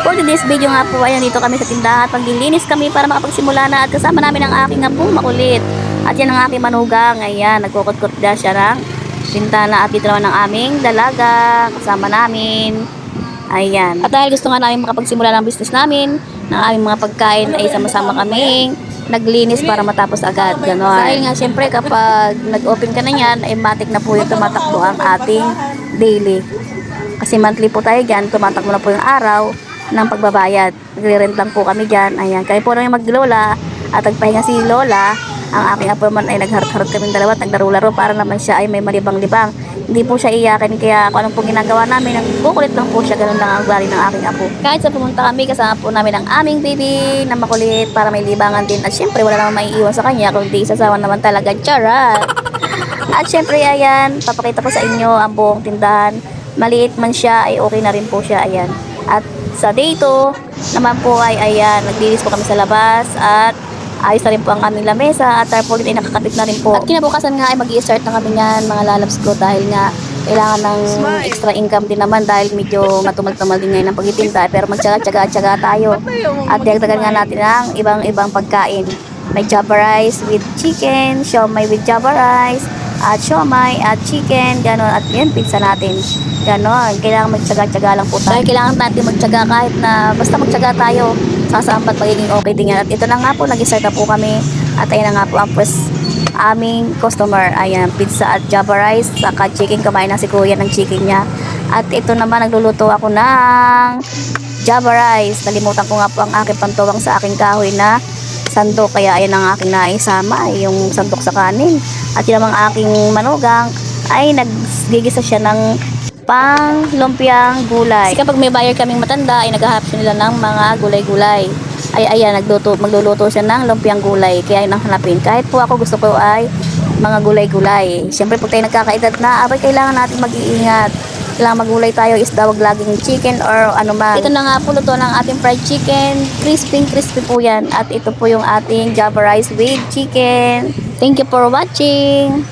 For today's video nga po, ayan, dito kami sa tindahan at maglilinis kami para makapagsimula na at kasama namin ang aking apo makulit. At yan ang aking manugang, ayan, nagkukot-kot na siya ng bintana at dito naman ang aming dalaga, kasama namin. Ayan. At dahil gusto nga namin makapagsimula ng business namin, ng aming mga pagkain ay sama-sama kaming naglinis para matapos agad. Ganon. Dahil nga siyempre kapag nag-open ka na yan, ay matik na po yung tumatakbo ang ating daily. Kasi monthly po tayo dyan, tumatakbo na po yung araw ng pagbabayad. Nagre-rent lang po kami dyan. Ayan. Kaya po namin maglola at nagpahinga si Lola. Ang aking apo naman ay nagharot-harot kaming dalawa at naglaro-laro para naman siya ay may malibang-libang. Hindi po siya iyakin kaya kung anong po ginagawa namin, nagkukulit lang po siya. Ganun lang ang ugali ng aking apo. Kahit sa pumunta kami, kasama po namin ang aming baby na makulit para may libangan din. At syempre wala naman maiiwan sa kanya kundi isasawa naman talaga. Charat! At syempre ayan, papakita ko sa inyo ang buong tindahan. Maliit man siya ay okay na rin po siya. Ayan. At sa day 2 naman po ay ayan, naglinis po kami sa labas at ayos na rin po ang aming lamesa at tarpaulin ay nakakabit na rin po. At kinabukasan nga ay mag-i-start na kami niyan mga lalabs ko dahil nga kailangan ng extra income din naman dahil medyo matumal-tumal din ngayon ang pagtitinda pero magtsaga-tsaga tayo. At dagdagan nga natin ang ibang-ibang pagkain. May java rice with chicken, siomai with java rice, at siomai at chicken, gano'n. At yun, pizza natin. Ganon, kailangan magtsaga-tsaga lang po tayo. Dahil kailangan natin magtsaga kahit na basta magtsaga tayo, sasampat magiging okay din yan. At ito na nga po, nag-start na po kami. At ayun na nga po ang aming customer. Ayan, pizza at java rice, saka chicken. Kumain na si kuya ng chicken niya. At ito naman, nagluluto ako ng java rice. Nalimutan ko nga po ang aking pantuwang sa aking kahoy na sandok. Kaya ayan ang aking naisama, yung sandok sa kanin. At yun namang aking manugang ay naggigisa siya ng pang lumpiang gulay. Kasi kapag may buyer kaming matanda ay naghahanap nila ng mga gulay-gulay. Ay ayan, magluluto siya ng lumpiang gulay. Kaya nang hanapin. Kahit po ako gusto ko ay mga gulay-gulay. Siyempre pag tayo nagkakaedad na, abay kailangan natin mag-iingat. Kailangan magulay tayo, isda, wag laging chicken or ano man. Ito na nga po luto ng ating fried chicken. Crispy po yan. At ito po yung ating java rice with chicken. Thank you for watching.